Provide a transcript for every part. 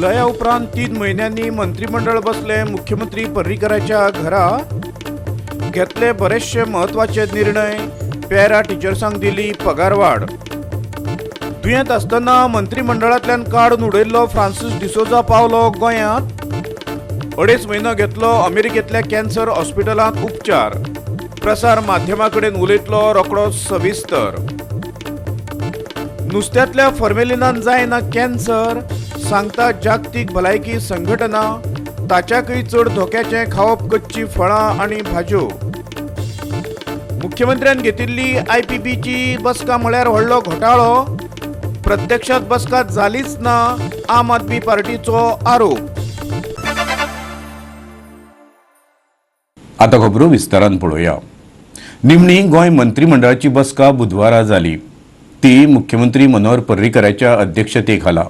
लया उपरांत 3 महिन्यांनी मंत्रिमंडळ बसले. मुख्यमंत्री पर्रीकराच्या घरा घेतले बरेचसे महत्वाचे निर्णय. पॅरा टिचर्सांक दिली पगारवाड. दुयेंत आसतना मंत्रिमंडळांतल्यान काडून उडयल्लो फ्रांसीस डिसोजा पावलो गोंयांत. 2.5 म्हयनो घेतलो अमेरिकेंतल्या कॅन्सर हॉस्पिटलांत उपचार. प्रसार माध्यमां कडेन उलयतलो रोखडोच सविस्तर. नुस्त्यातल्या फॉर्मेलिनान जायना कॅन्सर सांगता जागतीक भलायकी संघटना. ताच्याकय चड धोक्याचें खावप कच्ची फळां आनी भाज्यो. मुख्यमंत्र्यान घेतिल्ली IPBची बसका म्हळ्यार व्हडलो घोटाळो. प्रत्यक्षात बसका जालीच ना आम आदमी पार्टीचो आरोप. आता खबरो विस्तारान पळोवया. निमणी गोंय मंत्रिमंडळाची बसका बुधवारा जाली. ती मुख्यमंत्री मनोहर पर्रीकराच्या अध्यक्षतेखाला.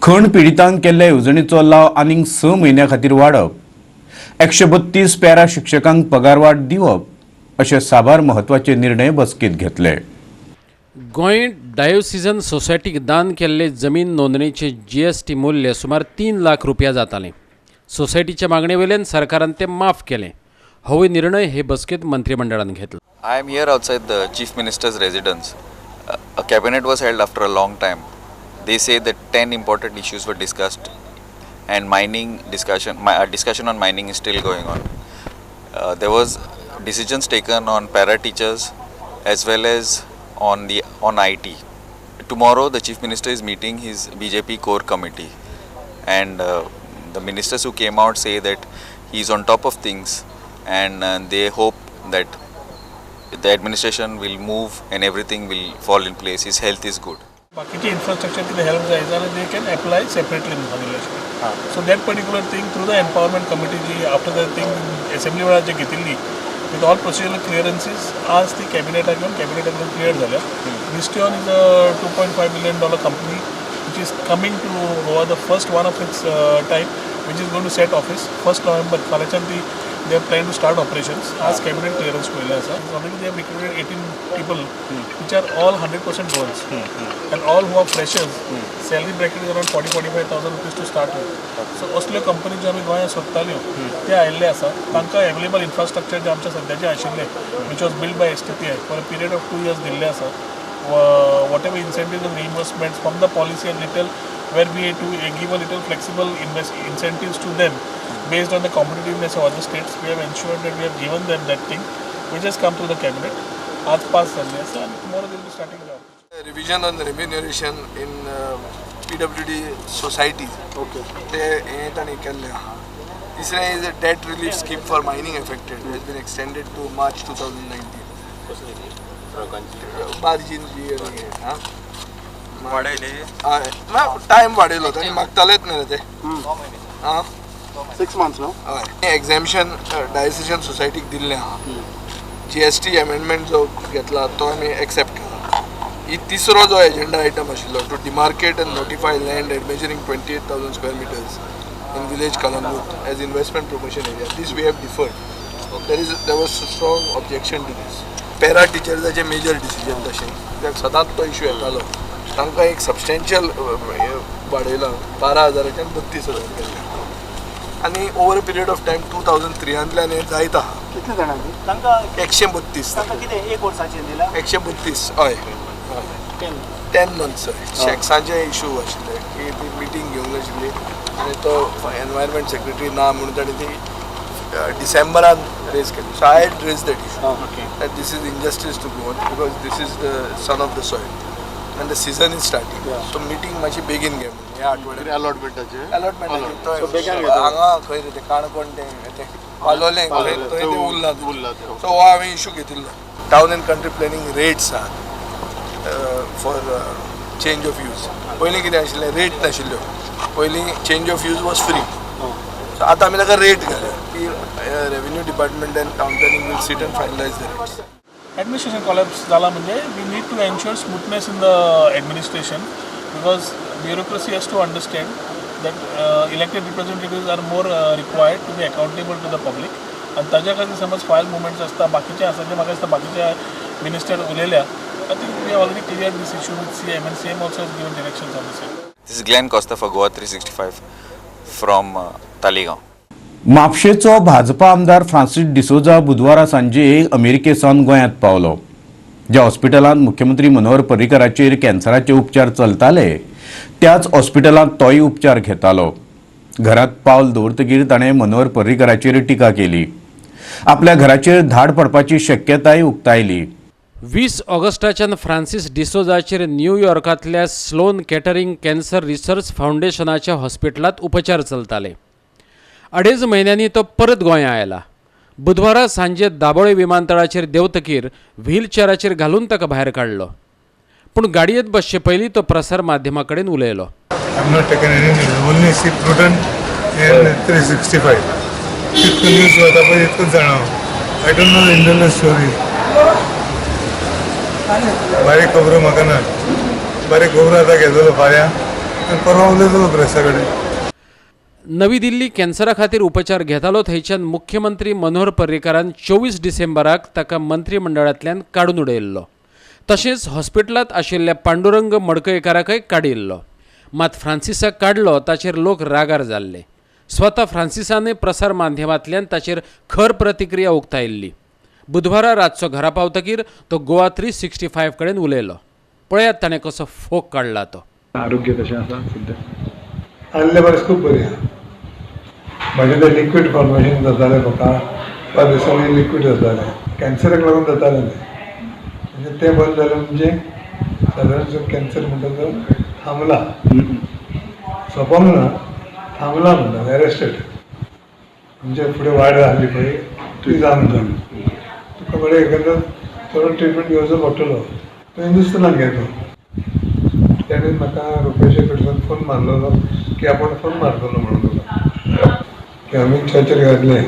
खण पिडितांक केल्ल्या येवजणेचो लाव आनीक 6 म्हयन्यां खातीर वाडप. 132 पॅरा शिक्षकांक पगारवाड दिवप अशे साबार महत्वाचे निर्णय बसकेंत घेतले. गोंय डायोसिजन सोसायटीक दान केल्ले जमीन नोंदणीचे GST मूल्य सुमार 3 लाख रुपया जातालें. सोसायटीच्या मागणे वयल्यान सरकारान ते माफ केलें. हो निर्णय हे बसकेंत मंत्रिमंडळान घेतलो. I am here outside the Chief Minister's residence. A cabinet was held after a long time. They say that 10 important issues were discussed, and discussion on mining is still going on. There was decisions taken on para teachers as well as on IT. Tomorrow the Chief Minister is meeting his BJP core committee, and the ministers who came out say that he is on top of things, and they hope that the administration will move and everything will fall in place. His health is good. बाकीचे infrastructure तिथे help जायचं आणि they can apply separately in relation. So that particular thing through the empowerment committee जी after that thing assembly वेळार जे घेतिल्ली with all procedural क्लिअरन्सीस आज ती कॅबिनेटाक घेवन क्लिअर झाल्या. Visteon is a $2.5 billion company which is coming to Goa, the first one of its type, which is going to set office 1st November. फाल्याच्यान ती they are planning to start operations. As cabinet clearance पयले आसा. Already they have recruited 18 people which are all 100% girls and all who are freshers. Salary bracket is around 40-45,000 rupees to start with. So असल्यो company ज्यो आमी गोंयांत सोदताल्यो ते आयिल्ले आसा. तांकां अवेलेबल इन्फ्रास्ट्रक्चर जे आमच्या सद्याचे आशिल्ले which was built by STPI for a period of 2 years दिल्ले आसा. Whatever incentives and reimbursements from the policy and little where we to give a little flexible incentives to them based on the competitiveness of other states. We have ensured that we have given them that thing which has come through the cabinet. आज pass झाले आसा and tomorrow they will be starting the operation. Revision on the remuneration in PWD societies. Okay. ते हे ताणी केल्ले आहा. तिसरें is a debt relief scheme for mining affected has been extended to March 2019. बार्जीन जी हां वाडयले ना टाइम वाडयलो ताणी मागतालेच ना ते हां 6 months नो हय एक्झॅम्पशन डायोसिजन सोसायटीक दिल्ले आहा. GST अमेंडमेंट जो घेतला तो आमी एक्सेप्ट केला. ही तिसरो जो एजेंडा आयटम आशिल्लो to demarcate and notify land at measuring 28,000 square meters in village Kalamut as investment promotion area. This we have deferred. There was a strong objection to this. Para टिचर्साचे major decision तशें कित्याक सदांच तो issue येतालो. तांकां एक substantial वाडयला 12,000च्यान 32,000 केल्ले आनी over a period of time 2003 हें जायत आहा. कितले जाणांनी तांकां 132 तांकां कितें एक वर्साचें दिला 132 हय 10 months शॅक्साचे इशू आशिल्ले की ती मिटींग घेवंक आशिल्ली आनी तो एनवायरमेंट सेक्रेटरी ना म्हणून ताणी ती डिसेंबरान रेज केली. So I had raise that issue that this is injustice to Goa because this is the son of the soil and the season is starting. So meeting मातशी बेगीन घे म्हणून ह्या आठवड्यात अलॉटमेंट तो बेगीन हांगा खंय रे ते काणकोण ते पालोले खंय थंय ते उरला. सो हो हांवें इशू घेतिल्लो. Town end country planning rates आहा फॉर चेंज ऑफ यूज. पयलीं कितें आशिल्लें रेट नाशिल्ल्यो. पयलीं change of use was free. So आतां आमी ताका रेट घाल्या की revenue department end town planning will sit and finalise the rates. Administration collapse झाला म्हणजे we need to ensure smoothness in the administration because bureaucracy has to understand that elected representatives are more required to be accountable to the public. आणि ताज्या खातीर समज file movements आसता बाकीचे आसा जे म्हाका दिसता बाकीचे minister उलयल्या. I think we have already cleared this issue with CM and CM also has given directions on the same. This is Glenn Costa for Goa 365 from Taligaon. म्हापशेचो Bhajpa आमदार फ्रांसीस डिसोजा बुधवारा सांजे अमेरिकेसावन गोंयांत पावलो. ज्या हॉस्पिटलांत मुख्यमंत्री मनोहर पर्रीकराचेर कॅन्सराचे उपचार चलताले त्याच हॉस्पिटलांत तोय उपचार घेतालो. घरात पावल दवरतकीर ताणें मनोहर पर्रीकराचेर टिका केली. आपल्या घराचेर धाड पडपाची शक्यताय उक्तायली. 20 ऑगस्टाच्यान फ्रांसीस डिसोजाचेर न्यूयॉर्कांतल्या स्लोन कॅटरिंग कॅन्सर रिसर्च फाउंडेशनाच्या हॉस्पिटलांत उपचार चलताले. 2.5 म्हयन्यांनी तो परत गोंया आयला. बुधवारा सांजे दाबोळे विमानतळाचेर देवतकीर व्हीलचॅराचेर घालून ताका भायर काडलो. पूण गाडयेंत बसचे पयलीं तो प्रसार माध्यमां कडेन उलयलो. I'm not taken any news. Only see prudent in 365. इतकं न्यूज होता पण इतकंच जाणावं. I don't know the internal story. बारीक खबरो म्हाका ना. बारीक खबरो आतां घेतलो फाल्यां आनी परवा उलयतलो प्रेसा कडेन. नवी दिल्ली कॅन्सरा खातीर उपचार घेतालो थंयच्यान मुख्यमंत्री मनोहर पर्रीकारान 24 डिसेंबराक ताका मंत्रिमंडळांतल्यान काडून उडयल्लो. तशेंच हॉस्पिटलांत आशिल्ल्या पांडुरंग मडकयकाराकय काडिल्लो. मात फ्रांसिसाक काडलो ताचेर लोक रागार जाल्ले. स्वता फ्रांसिसानय प्रसार माध्यमांतल्यान ताचेर खर प्रतिक्रिया उक्तायल्ली. बुधवारा रातचो घरा पावतकीर तो गोवा 365 कडेन उलयलो. पळयात ताणें कसो फोग काडला तो. आरोग्य कशें आसा सद्या? आसले बरें खूब बरें आहा. म्हाजें तें लिक्वीड फॉर्मेशन जातालें म्हाका 5 दिसांनी लिक्वीड जातालें. कॅन्सराक लागून जातालें तें. म्हणजे तें बंद जालें म्हणजे सादारण कॅन्सर म्हणटा तो थांबला. सोंपोंक ना, थांबला म्हणटा एरेस्टेड. म्हणजे फुडें वाड जाली पळय ती जावंक ना. तुका बरें एखादो थोडो ट्रिटमेंट घेवचो पडटलो. तो हिंदुस्थानाक घेतो. त्याने म्हाका रुपेशा कडच्यान फोन मारलेलो की आपण फोन मारतलो म्हणून तुका की अमित शाहचेर घातले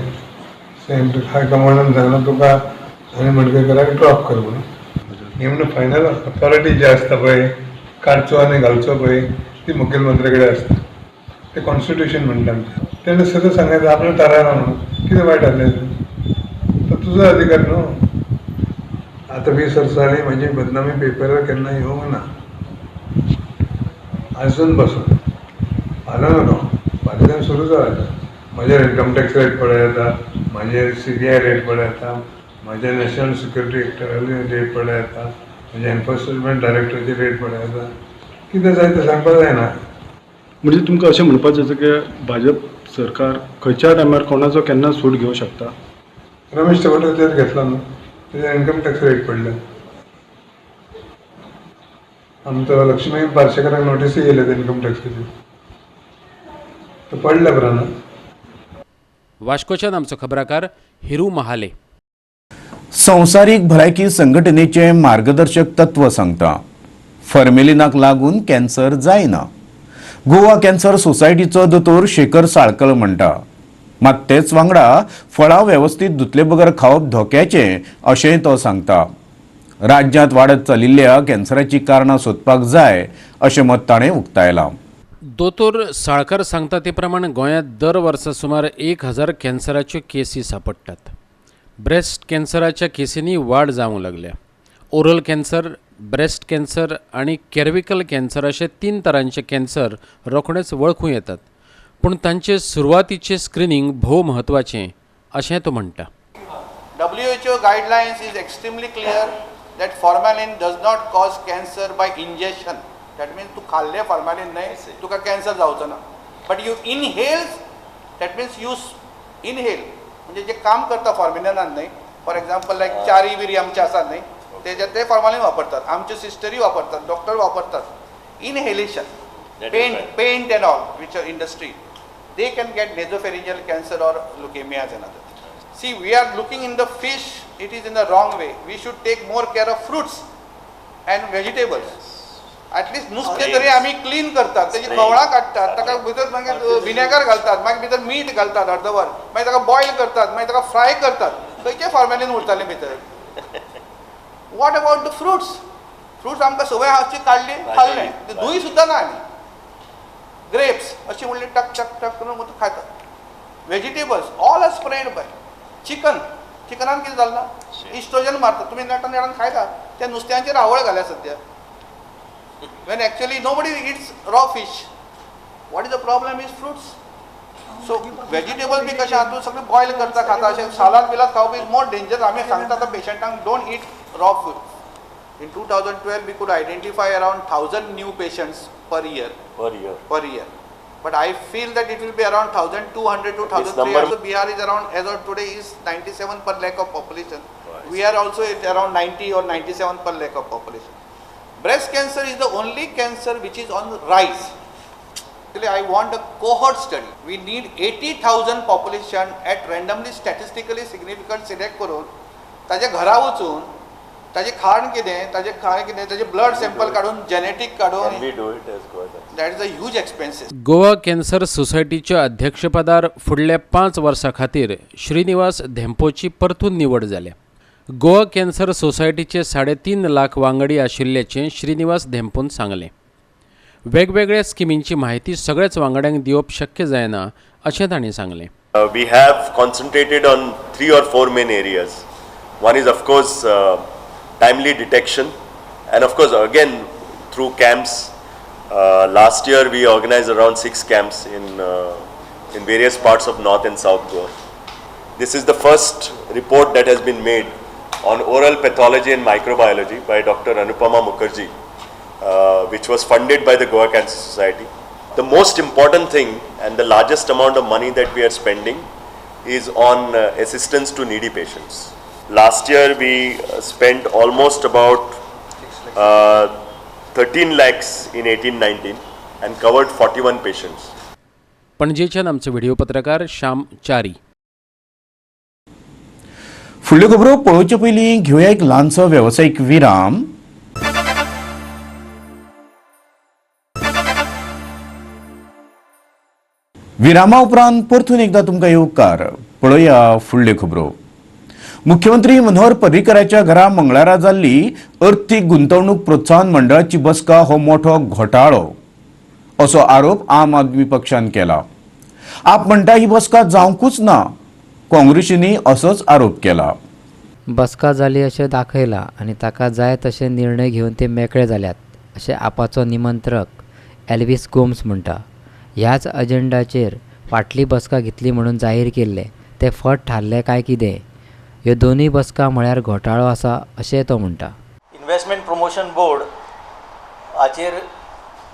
हाय कमांडान सांगलें तुका आनी मडकयकाराक ड्रॉप कर म्हणून. हे म्हणून फायनल ऑथॉरिटी जी आसता पळय काडचो आनी घालचो पळय ती मुखेलमंत्री कडेन आसता. ते कॉन्स्टिट्यूशन म्हणटा तेणें सगळें सांगायचं आपणें थारायला म्हणून कितें वायट जालें तो तुजो अधिकार न्हू. आतां 20 वर्सां जालीं म्हाजी बदनामी पेपरार केन्ना येवंक ना. आजून बसून फाल्यां न्हू फाल्यां सुरू जाता. म्हाजेर इन्कम टॅक्स रेट पळय येता, म्हाजेर CBI रेट पळय येता, म्हाज्या नॅशनल सिक्युरिटी एक्टराली रेट पळय येता, म्हाज्या एनफोर्समेंट डायरेक्टराची रेट पळय येता. कितें जाय तें सांगपाक जायना. म्हणजे तुमकां अशें म्हणपाचें आसा की भाजप सरकार खंयच्या टायमार कोणाचो केन्ना सूट घेवंक शकता? रमेश तेवटेचेर घेतलो न्हू तेजेर इन्कम टॅक्स रेट पडले. आमचो लक्ष्मी पार्सेकराक नोटीसय येयले ते इन्कम टॅक्साची. तो पडले बरं ना. वास्कोच्यान आमचो खबराकार हिरू महाले. संवसारीक भलायकी संघटनेचे मार्गदर्शक तत्व सांगता फॉर्मेलिनाक लागून कॅन्सर जायना. गोवा कॅन्सर सोसायटीचो दोतोर शेखर साळकर म्हणटा. मात तेच वांगडा फळां वेवस्थीत धुतले बगर खावप धोक्याचें अशेंय तो सांगता. राज्यांत वाडत चलिल्ल्या कॅन्सराची कारणां सोदपाक जाय अशें मत ताणें उक्तायलां. दोतोर साळकर सांगता ते प्रमाण गोंयांत दर वर्सा सुमार 1000 कॅन्सराच्यो केसी सांपडटात. ब्रेस्ट कॅन्सराच्या केसींनी वाड जावंक लागल्या. ओरल कॅन्सर, ब्रेस्ट कॅन्सर आणि कॅर्विकल कॅन्सर अशे 3 तरांचे कॅन्सर रोखडेच वळखूं येतात. पूण तांचे सुरवातीचे स्क्रीनिंग भोव म्हत्वाचें अशें तो म्हणटा. WHO guidelines is extremely clear that formalin does not cause cancer by ingestion. That means तू खाल्ले formalin नाही तुका कॅन्सर जावचो ना. But you inhale that means you inhale म्हणजे जे काम करता फॉर्मेलिनान नाही. फॉर एक्झाम्पल लायक चारी बिरी आमचे आसात नाही तेजे ते फॉर्मालिन वापरतात. आमचे सिस्टरी वापरतात, डॉक्टर वापरतात. Inhalation paint and all which are industry they can get nasopharyngeal cancer or leukemia and other things. See, we are looking in the fish, it is in the wrong way. We should take more care of fruits and vegetables. At least नुस्तें तरी आमी clean करतात, तेजी कवळां काडटात, ताका भितर मागीर vinegar घालतात, मागीर भितर मीठ घालतात अर्दवर, मागीर ताका बॉयल करतात, मागीर ताका फ्राय करतात. खंयचे फॉर्मेलिन उरतालें भितर. What about the fruits? Fruits आमकां सवय आसची काडली खाल्लें, धूय सुद्दां ना आनी. ग्रेप्स अशी म्हणली टक टक टक करून मग खातात. Vegetables all are spread by. चिकनान कितें जालें? इस्ट्रोजन मारतात. तुमी नेटान नेटान खायतात त्या नुस्त्यांचेर आवळ घाल्या सद्या. when actually nobody eats raw fish. What is the problem is fruits. So vegetable बी कशें आतां सगळें बॉयल करता खाता अशें सालाद बिलाद खावप इज मोर डेंजर. आमी सांगता आतां पेशंटांक don't eat raw food. In 2012 we could identify around 1000 new patients per year. But I feel that it will be around 1200 to 1300. So Bihar is around, as of today, is 97 per lakh of population. We are also at around 90 or 97 per lakh of population. Breast cancer is the only cancer which is on rise. Actually, I want a cohort study. We need 80,000 population at randomly statistically significant select करून ताजे घरा वचून ताजे खाण कितें, ताजे blood sample काडून genetic काडून that is a huge expenses. Goa cancer सोसायटीच्या अध्यक्षपदार फुडल्या 5 वर्सां खातीर श्रीनिवास धेंपोची परतून निवड जाल्या. गोवा कॅन्सर सोसायटीचे 3.5 लाख वांगडी आशिल्ल्याचें श्रीनिवास धेंपोन सांगलें. वेगवेगळ्या स्किमींची म्हायती सगळ्याच वांगड्यांक दिवप शक्य जायना अशें तांणी सांगलें. We have concentrated on 3 or 4 main areas. One is of course timely detection, and of course again through camps. Last year we organized around 6 camps in various parts of North and South Goa. This is the first report that has been made on oral pathology and microbiology by Dr. Anupama Mukherjee, which was funded by the Goa Cancer Society. The most important thing and the largest amount of money that we are spending is on assistance to needy patients. Last year we spent almost about 13 lakhs in 18-19 and covered 41 patients. पणजेच्यान आमचे video पत्रकार श्याम चारी. फुडल्यो खबरो पळोवचे पयलीं घेवया एक ल्हानसो वेवसायीक विराम. विरामा उपरांत परतून एकदा तुमकां येवकार. पळोवया फुडल्यो खबरो. मुख्यमंत्री मनोहर पर्रीकराच्या घरा मंगळारा जाल्ली अर्थीक गुंतवणूक प्रोत्साहन मंडळाची बसका हो मोठो घोटाळो असो आरोप आम आदमी पक्षान केला. आप म्हणटा ही बसका जावंकूच ना. काँग्रेसींनी असोच आरोप केला. बसका जाली अशें दाखयला आनी ताका जाय तशे निर्णय घेवन ते मेकळे जाल्यात अशें आपाचो निमंत्रक एल्विस गोम्स म्हणटा. ह्याच अजेंडाचेर फाटली बसका घेतली म्हणून जाहीर केल्ले ते फट थारले काय कितें? ह्यो दोनूय बसका म्हळ्यार घोटाळो आसा अशें तो म्हणटा. इन्व्हेस्टमेंट प्रमोशन बोर्ड हाचेर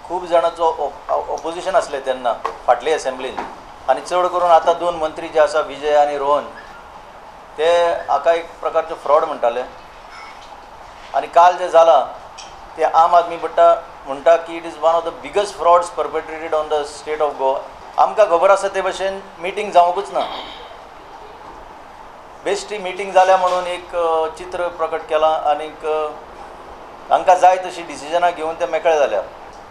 खूब जाणांचो ऑपोजिशन आसलें तेन्ना फाटले असेंब्लीन, आनी चड करून आतां 2 मंत्री जे आसा विजय आनी रोहन ते हाका एक प्रकारचो फ्रॉड म्हणटाले. आनी काल जे जाला ते आम आदमी म्हणटा की it is one of the biggest frauds perpetrated on the state of Goa. आमकां खबर आसा ते भशेन मिटींग जावंकूच ना. बेश्टी मिटींग जाल्या म्हणून एक चित्र प्रकट केलां आनीक तांकां जाय तशी डिसिजनां घेवन ते मेकळे जाल्या.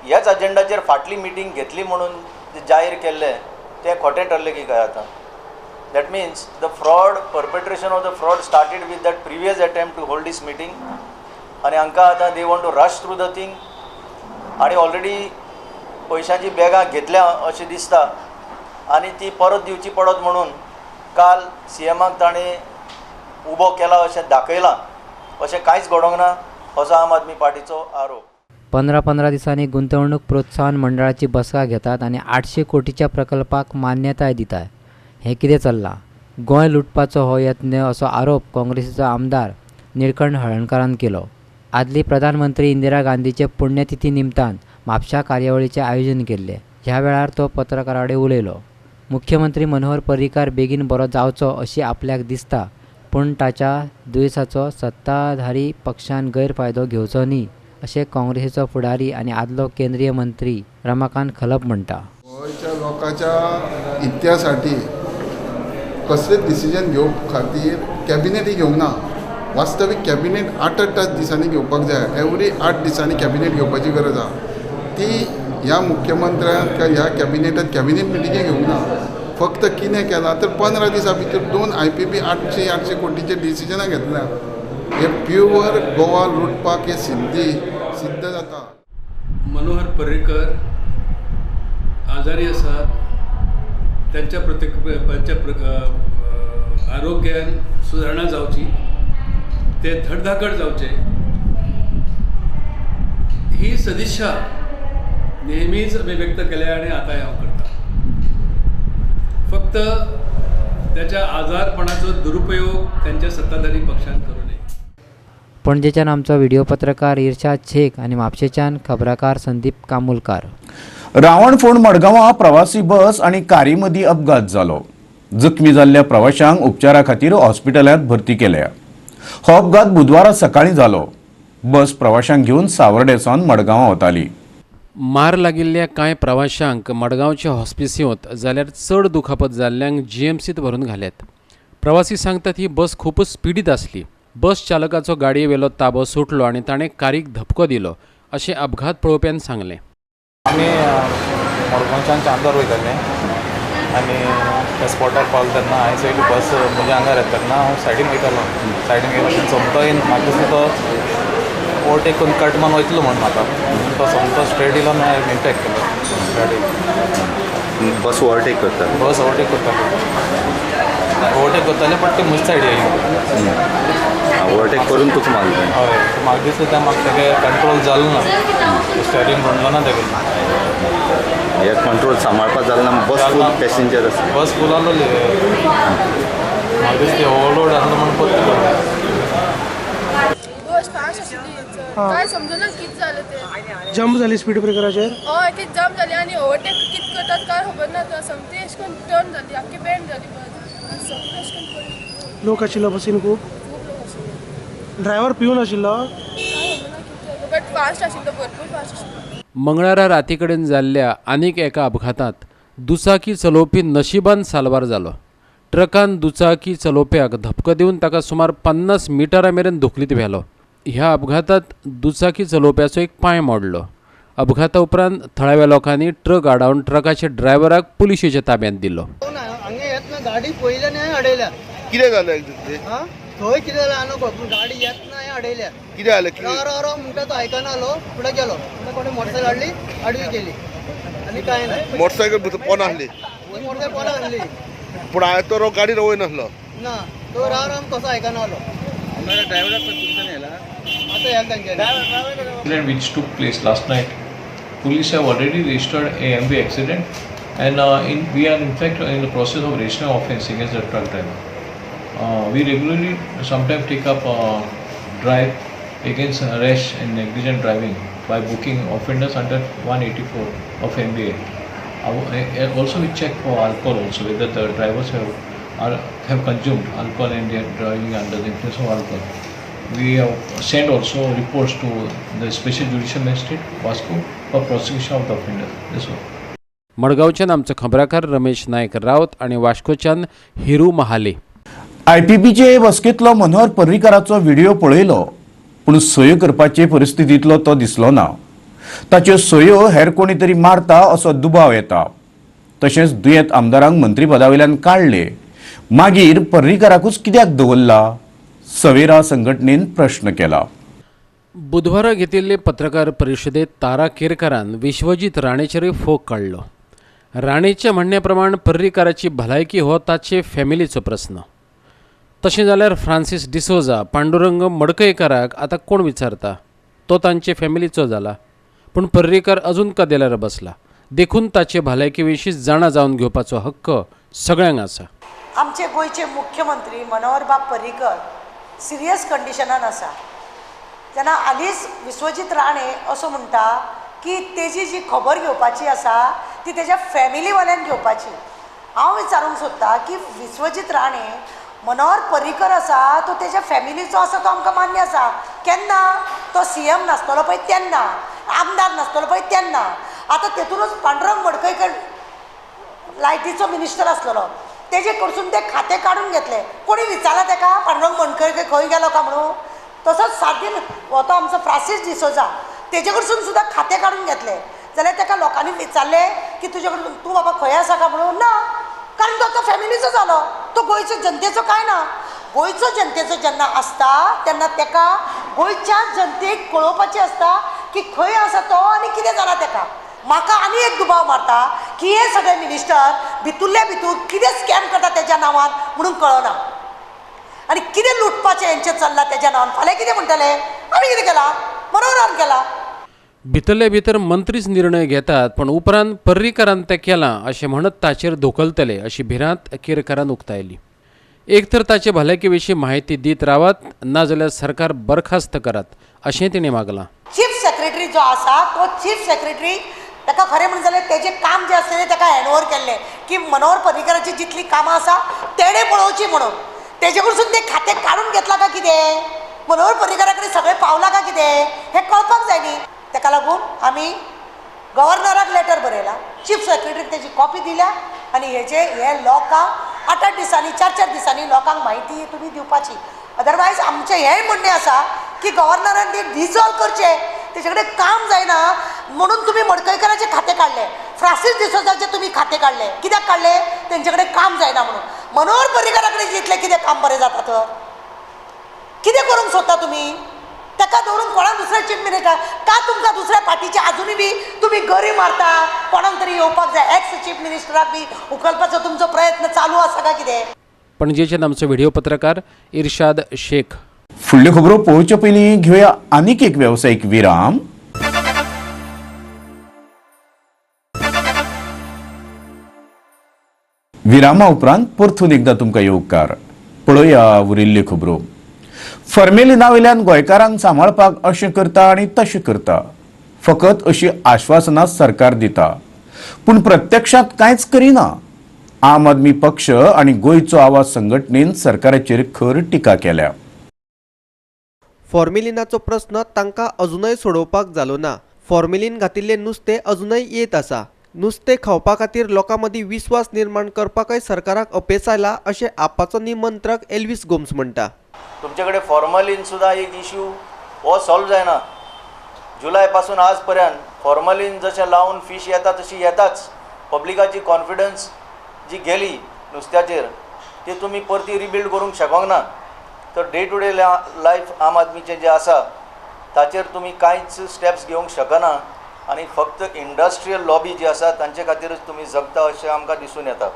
ह्याच अजेंडाचेर फाटली मिटींग घेतली म्हणून जे जाहीर केल्लें तें खोटें ठरलें की काय आतां. That means the fraud perpetration of the fraud started with that previous attempt to hold this meeting, आनी हांकां आतां they want to rush through the thing. आनी ऑलरेडी पयशांची बॅगां घेतल्या अशें दिसता आनी ती परत दिवची पडत म्हणून काल सीएमाक ताणें उबो केला अशें दाखयलां. अशें कांयच घडोंक ना असो आम आदमी पार्टीचो आरोप. 15 दिसांनी गुंतवणूक प्रोत्साहन मंडळाची बसका घेतात आनी 800 कोटीच्या प्रकल्पाक मान्यताय दितात. हें कितें चल्लां? गोंय लुटपाचो हो यत्न असो आरोप काँग्रेसीचो आमदार निळकंठ हळर्णकारान केलो. आदली प्रधानमंत्री इंदिरा गांधीचे पुण्यतिथी निमतान म्हापशा कार्यावळीचें आयोजन केल्लें. ह्या वेळार तो पत्रकारा कडेन उलयलो. मुख्यमंत्री मनोहर पर्रीकार बेगीन बरो जावचो अशी आपल्याक दिसता, पूण ताच्या दुयेसाचो सत्ताधारी पक्षान गैरफायदो घेवचो न्ही अशें काँग्रेसीचो फुडारी आनी आदलो केंद्रीय मंत्री रमाकांत खलप म्हणटा. गोंयच्या लोकांच्या हितासाठी कसलेच डिसिजन घेवप खातीर कॅबिनेटी घेवंक ना. वास्तवीक कॅबिनेट 8 दिसांनी घेवपाक जाय. एवरी 8 दिसांनी कॅबिनेट घेवपाची गरज आहा. ती ह्या मुख्यमंत्र्यान ह्या कॅबिनेटात कॅबिनेट मिटिंगे घेवंक ना. फक्त कितें केलां तर 15 दिसां भितर 2 IPP 800 कोटीचे डिसिजनां घेतल्या. हे प्युअर गोवा लुटपाक हे सिद्ध जाता. मनोहर पर्रीकर आजारी आसात. त्यांच्या आरोग्यान सुदारणा जावची, ते धडधाकट जावचे ही सदिच्छा नेहमीच आम्ही व्यक्त केल्या आणि आता हांव करता. फक्त त्याच्या आजारपणाचो दुरुपयोग त्यांच्या सत्ताधारी पक्षान करू नये. पणजेच्यान आमचो व्हिडिओ पत्रकार इर्शाद शेख आणि म्हापशेच्यान खबराकार संदीप कामुलकार. रावणफोंड मडगांवां प्रवासी बस आणि कारी मदीं अपघात जालो. जखमी जाल्ल्या प्रवाशांक उपचारा खातीर हॉस्पिटलांत भरती केल्या. हो अपघात बुधवारा सकाळीं जालो. बस प्रवाशांक घेवन सावर्डेसावन मडगांवां वताली. मार लागिल्ल्या कांय प्रवाशांक मडगांवच्या हॉस्पिटलांत जाल्यार चड दुखापत जाल्ल्यांक जीएमसीत व्हरून घाल्यात. प्रवासी सांगतात ही बस खूपच स्पिडीत आसली. बस चालकाचो गाडयेवेलो ताबो सुटलो आनी ताणें कारीक धपको दिलो अशें अपघात पळोवप्यान सांगलें. आमी मडगांवच्यान चांदोर वयताले आनी त्या स्पॉटार पावले तेन्ना हांवें चयली बस म्हज्या आंगार येता तेन्ना हांव सायडीन वयतालो. सायडीन गेलो सोमतो येवन म्हाका दिसता तो ओवरटेक करून कट मारून वयतलो म्हणून म्हाका. तो सोमतो स्ट्रेट येयलो आनी हांवें इम्पॅक्ट केलो गाडी. बस ओवरटेक करताली. बस ओवरटेक करताले बट ते म्हजे सायडी येयली. ओवरटेक करून तुका मारलें. हय म्हाका दिसता तें म्हाका तेगे कंट्रोल जालो ना. स्टेरींग म्हणलो ना तेगे. हे कंट्रोल सांबाळपाक जालें ना. बस फूल पॅसेंजर आसा. बस फूल आसलोली. म्हाका दिसता ओवरलोड आसलो म्हणून पत्तो. बस फास्ट आशिल्ली. काय समजना कितें जालें तें. जंप जाली स्पीड ब्रेकराचेर. हय ती जंप जाली आनी ओवरटेक कितें करतात काय खबर ना. तो समती अशें करून टर्न जाली आख्खी बँड जाली बस. आनी समती अशें करून पडली. लोक आशिल्लो बसीन खूब. ड्रायव्हर पिवन आशिल्लो. बट फास्ट आशिल्लो भरपूर फास्ट आशिल्लो. मंगळारा राती कडेन जाल्ल्या आनीक एका अपघातांत दुचाकी चलोवपी नशिबान साल्वार जालो. ट्रकान दुचाकी चलोवप्याक धपको दिवन ताका सुमार 50 मिटरां मेरेन धुकलीत व्हेलो. ह्या अपघातांत दुचाकी चलोवप्याचो एक पांय मोडलो. अपघाता उपरांत थळाव्या लोकांनी ट्रक आडावन ट्रकाच्या ड्रायव्हराक पुलिशेच्या ताब्यांत दिलो. हांगा येतना गाडी पयल्यान हांवें अडयल्या. कितें जालें एक्झॅक्टली? थंय कितें जालें हांव नकळो गाडी येतना हांवें अडयल्या. कितें जालें? रो म्हणटा तो आयकना आलो फुडें गेलो. कोणें मोटरसायकल हाडली आडवी केली आनी कांय ना. मोटरसायकल पोन आसली. मोटरसायकल पोना आसली पूण हांवें तो गाडी रवय नासलो. ना तो राम कसो आयकना आलो. ड्रायव्हराक तुमच्यान येला आतां येला तांचे. Accident which took place last night. Police have already registered AMB accident and we are in fact in the process of registering offence against the truck driver. We regularly sometimes take up drive against rash and negligent driving by booking offenders under 184 of MBA. Also we check for alcohol also, whether the drivers have consumed alcohol and they are driving under the influence of alcohol. We have sent also reports to the Special Judicial Magistrate, Vasco, for prosecution of the offender. This one. मडगांवच्यान आमचो खबराकार रमेश नायक रावत आणि वास्कोच्यान Hiru Mahale. IPPचे बसकेंतलो Manohar पर्रीकाराचो video पळयलो पूण सयो करपाचे परिस्थितींतलो तो दिसलो ना. ताच्यो सयो हेर कोणी तरी मारता असो दुबाव येता. तशेंच दुयेंत आमदारांक मंत्रीपदावयल्यान काडले. मागीर पर्रीकाराकूच कित्याक दवरला? सवेरा संघटनेन प्रश्न केला. बुधवारा घेतिल्ले पत्रकार परिशदेत तारा केरकारान विश्वजीत राणेचेरय फोग काडलो. राणेच्या म्हणण्या प्रमाण पर्रीकाराची भलायकी हो ताचे फॅमिलीचो प्रस्न. तशें जाल्यार फ्रांसीस डिसोजा पांडुरंग मडकयकाराक आतां कोण विचारता? तो तांचे फॅमिलीचो जाला. पूण पर्रीकार अजून कदेल्यार बसला. देखून ताचे भलायके विशीं जाणा जावन घेवपाचो हक्क सगळ्यांक आसा. आमचे गोंयचे मुख्यमंत्री मनोहर बाब पर्रीकर सिरियस कंडिशनान आसा. तेन्ना हालींच विश्वजीत राणे असो म्हणटा की तेजी जी खबर घेवपाची आसा ती तेज्या फॅमिली वाल्यान घेवपाची. हांव विचारूंक सोदतां की विश्वजीत राणे मनोहर पर्रीकर आसा तो तेज्या फॅमिलीचो आसा तो आमकां मान्य आसा. केन्ना? तो CM नासतलो पळय तेन्ना, आमदार नासतलो पळय तेन्ना. आतां तेतूनच पांडुरंग मडकयकर लायटीचो मिनिस्टर आसलेलो. तेजे कडसून ते खातें काडून घेतले. कोणी विचारला तेका पांडुरंग मडकयकर खंय गेलो काय म्हणून? तसोच सारकें हो तो आमचो फ्रांसीस डिसोजा तेजे कडसून सुद्दां खातें काडून घेतले. जाल्यार तेका लोकांनी विचारले की तुजे कडसून तूं बाबा खंय आसा काय म्हणून? ना, कारण तो फॅमिलीचो जालो. तो गोंयच्या जनतेचो कांय ना. गोंयचो जनतेचो जेन्ना आसता तेन्ना तेका गोंयच्या जनतेक कळोवपाचें आसता की खंय आसा तो आनी कितें जालां तेका. म्हाका आनी एक दुबाव मारता की हे सगळे मिनिस्टर भितुरल्या भितूर कितें स्कॅम करता तेज्या नांवान म्हणून कळना आनी कितें लुटपाचें हेंचें चल्लां तेज्या नांवान. फाल्यां कितें म्हणटले आमी कितें केलां? मनोहरान केला. भितरले भितर मंत्रीच निर्णय घेतात पण उपरांत पर्रीकारान तें केलां अशें म्हणत ताचेर धोकलतले अशी भिरांत केरकारान उक्तायली. एक तर ताचे भलायके विशीं माहिती दीत रावत नाजाल्यार सरकार बरखास्त करात अशें तिणें मागलां. चीफ सेक्रेटरी जो आसा तो चीफ सेक्रेटरी ताका खरें म्हणून जाल्यार तेजें काम जें आसलें तें ताका हँड ओवर केल्लें की मनोहर पर्रीकराची जितली कामां आसा तेणें पळोवची म्हणून. तेजे कडसून तें खातें काडून घेतलां काय कितें, मनोहर पर्रीकरा कडेन सगळें पावलां काय कितें हें कळपाक जाय न्ही. ताका लागून आमी गव्हर्नराक लेटर बरयलां, चीफ सेक्रेटरीक तेजी कॉपी दिल्या आनी हे लोकांक 8-8 दिसांनी 4-4 दिसांनी लोकांक म्हायती तुमी दिवपाची. अदरवायज आमचें हेंय म्हणणें आसा की गव्हर्नरान ती डिजॉल्व करचें, तेजे कडेन काम जायना म्हणून तुमी मडकयकराचें खातें काडलें, फ्रांसीस डिसोजाचें तुमी खातें काडलें. कित्याक काडलें? तेंचे कडेन काम जायना म्हणून. मनोहर पर्रीकरा कडेन जितलें कितें काम बरें जाता तर कितें करूंक सोदता तुमी? ताका धरून कोणाक दुसऱ्या चीफ मिनिस्टर का तुमकां दुसऱ्या पार्टीचे अजुनूय बी तुमी गरी मारता? कोणाक तरी येवपाक जाय, एक्स चीफ मिनिस्टराक बी उखलपाचो तुमचो प्रयत्न चालू आसा काय कितें? पणजेच्यान आमचो व्हिडिओ पत्रकार इर्शाद शेख. फुडल्यो खबरो पळोवचे पयलीं घेवया आनीक एक वेवसायीक विराम. विरामा उपरांत परतून एकदां तुमकां येवकार. पळोवया उरिल्ल्यो खबरो. फॉर्मेलिना वयल्यान गोंयकारांक सांबाळपाक अशें करता आनी तशें करता, फकत अशी आश्वासनां सरकार दिता पूण प्रत्यक्षांत कांयच करिना. आम आदमी पक्ष आनी गोंयचो आवाज संघटनेन सरकाराचेर खर टिका केल्या. फॉर्मेलिनाचो प्रस्न तांकां अजूनय सोडोवपाक जालो ना. फॉर्मेलिन घातिल्लें नुस्तें अजूनय येत आसा. नुस्तें खावपा खातीर लोकां मदीं विस्वास निर्माण करपाकय सरकाराक अपेस आयला अशें आपाचो निमंत्रक एल्विस गोम्स म्हणटा. तुमचे कडेन फॉर्मलीन सुद्दां एक इश्यू हो सॉल्व जायना. जुलय पासून आज पर्यंत फॉर्मलीन जशें लावन फीश येता तशी येताच. पब्लिकाची कॉन्फिडन्स जी गेली नुस्त्याचेर ती तुमी परती रिबिल्ड करूंक शकोंक ना. तर डे टू डे लायफ आम आदमीचें जें आसा ताचेर तुमी कांयच स्टेप्स घेवंक शकना आनी फक्त इंडस्ट्रियल लॉबी जी आसा तांचे खातीरच तुमी जगता अशें आमकां दिसून येता.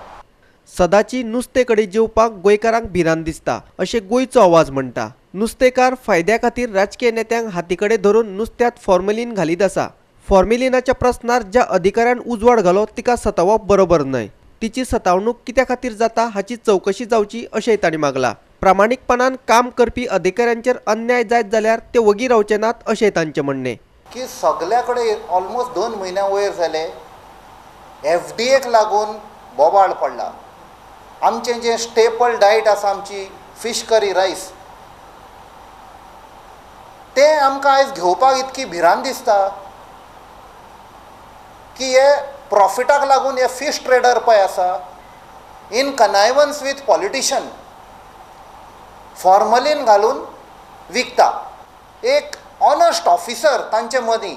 सदांची नुस्तें कडेन जेवपाक गोंयकारांक भिरांत दिसता अशें गोंयचो आवाज म्हणटा. नुस्तेकार फायद्या खातीर राजकीय नेत्यांक हाती कडेन धरून नुस्त्यात फॉर्मेलिन घालीत आसा. फॉर्मेलिनाच्या प्रस्नार ज्या अधिकाऱ्यान उजवाड घालो तिका सतावप बरोबर न्हय. तिची सतावणूक कित्या खातीर जाता हाची चवकशी जावची अशेंय तांणी मागला. प्रामाणीकपणान काम करपी अधिकाऱ्यांचेर अन्याय जायत जाल्यार ते वगी रावचे नात अशेंय तांचें म्हणणें. की सगल्या कडेन ऑलमोस्ट 2 म्हयन्या वयर जाले FDAक लागून बोबाळ पडला. आमचें जें स्टेपल डायट आसा आमची फीश करी रायस तें आमकां आयज घेवपाक इतकी भिरांत दिसता की हे प्रॉफिटाक लागून हे फीश ट्रेडर पळय आसा in connivance with politician formalin घालून विकता. एक ऑनस्ट ऑफिसर तांचे मदीं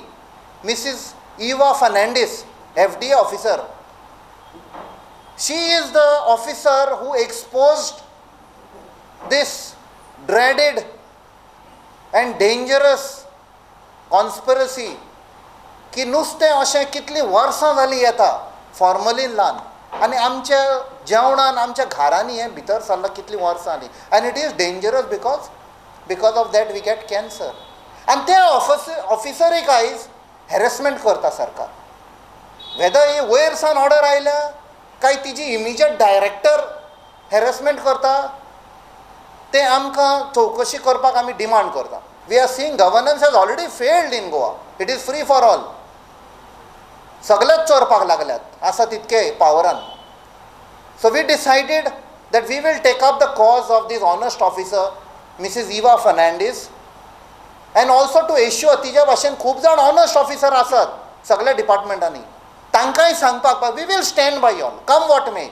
Mrs Eva Fernandes FDA officer, she is the officer who exposed this dreaded and dangerous conspiracy की नुस्तें अशें कितलीं वर्सां जालीं येता फॉर्मलीन लावन आनी आमच्या जेवणान आमच्या घरांनी हें भितर सरलां कितलीं वर्सां जालीं. आनी it is dangerous because of that we get cancer. आनी ते ऑफिसरीक आयज हॅरेसमेंट करता सरकार. वेदर ही वयर सावन ऑर्डर आयल्या काय तिची इमिजिएट डायरेक्टर हॅरेसमेंट करता ते आमकां चवकशी करपाक आमी डिमांड करता. We are seeing governance has already failed in Goa. It is free for all. सगळेच चोरपाक लागल्यात आसा तितके पावरान. So we decided that we will take up the cause of this honest officer Mrs Eva Fernandes and also to assure तिच्या भाशेन खूब जाण ऑनस्ट ऑफिसर आसात सगळ्या डिपार्टमेंटांनी तांकांय सांगपाक we will stand by y'all come what may.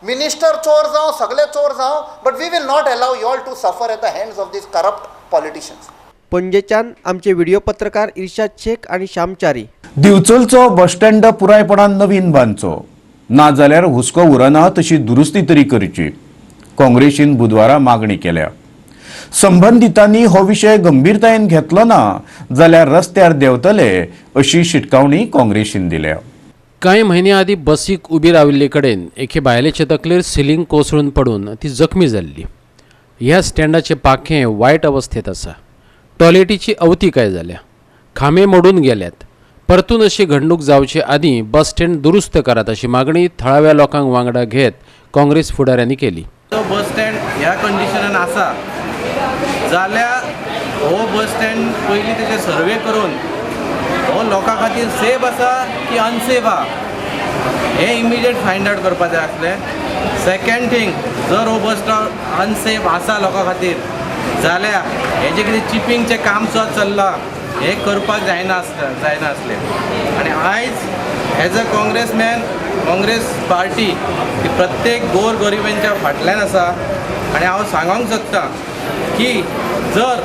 Minister चोर जावं सगळे चोर जावं but we will not allow y'all to suffer at the hands of these corrupt politicians. पणजेच्यान आमचे व्हिडिओ पत्रकार इर्शाद शेख आणि श्यामचारी. दिवचलचो बस स्टँड पुरायपणान नवीन बांदचो नाजाल्यार हुस्को उरना तशी दुरुस्ती तरी करची. काँग्रेसीन बुधवारा मागणी केल्या. संबंधितांनी हो विशय गंभीरतायेन घेतलो ना जाल्यार रस्त्यार देंवतले अशी शिटकावणी काँग्रेसीन दिल्या. कांय म्हयने आदीं बसीक उबी राविल्ले कडेन एके बायलेचे तकलेर सिलींग कोसळून पडून ती जखमी जाल्ली. ह्या स्टँडाचे पाखें वायट अवस्थेत आसा. टॉयलेटीची अवती काय जाल्या. खांबे मोडून गेल्यात. परतून अशी घडणूक जावचे आदी बस स्टँड दुरुस्त करात अशी मागणी थळाव्या लोकांक वांगडा घेत काँग्रेस फुडाऱ्यांनी केली. बस स्टँड ह्या कंडिशनान आसा जाल्यार हो बस स्टँड पयलीं तेजे सर्वे करून हो लोकां खातीर सेफ आसा की अनसेफ आहा हें इमिजिएट फायंड आउट करपाक जाय आसलें. सेकंड थिंग, जर हो बस स्टॉप अनसेफ आसा लोकां खातीर जाल्यार हेजें कितें चिपिंगचें काम सुद्दां चल्लां हें करपाक जायना आसलें. आनी आयज एज अ काँग्रेसमॅन काँग्रेस पार्टी ही प्रत्येक गोर गरिबांच्या फाटल्यान आसा आनी हांव सांगूंक सोदतां की जर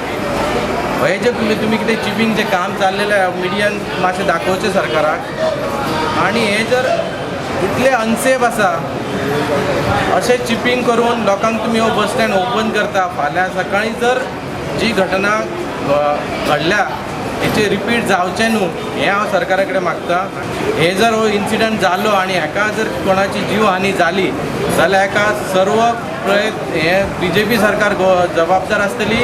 हें जे तुमी कितें चिपिंगचें काम चाललेलें मिडियान मातशें दाखोवचें सरकाराक आनी हें जर इतलें अनसेफ आसा अशें चिपिंग करून लोकांक तुमी हो बस स्टँड ओपन करता फाल्यां सकाळीं जर जी घटना घडल्या हेचे रिपीट जावचें न्हू हें हांव सरकारा कडेन मागतां. हे जर हो इन्सिडंट जालो आनी हाका जर कोणाची जीव हानी जाली जाल्यार हाका सर्व हें BJP सरकार जबाबदार आसतली,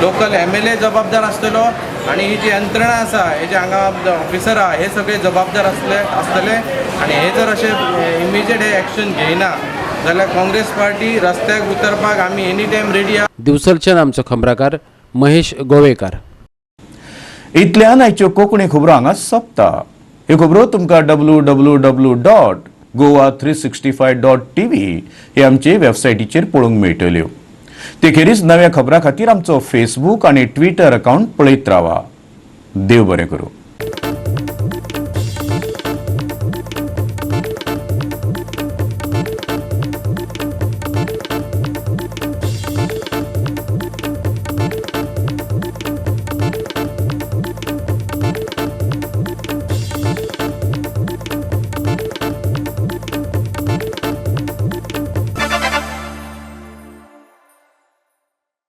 लोकल MLA जबाबदार आसतलो आनी ही जी यंत्रणा आसा हे जे हांगा ऑफिसर आहा हे सगळे जबाबदार आसतले आनी हे जर अशें इमिजिएट हे एक्शन घेयना जाल्यार काँग्रेस पार्टी रस्त्याक उतरपाक आमी एनी टायम रेडी आहा. दिवचलच्यान आमचो खबराकार महेश गोवेकार. इतल्यान आयच्यो कोंकणी खबरो हांगा सोंपता. ह्यो खबरो तुमकां www.goa365.tv हे आमचे वेबसायटीचेर पळोवंक मेळटल्यो. तेखेरीज नव्या खबरां खातीर आमचो फेसबूक आनी ट्विटर अकावंट पळयत रावा. देव बरें करूं.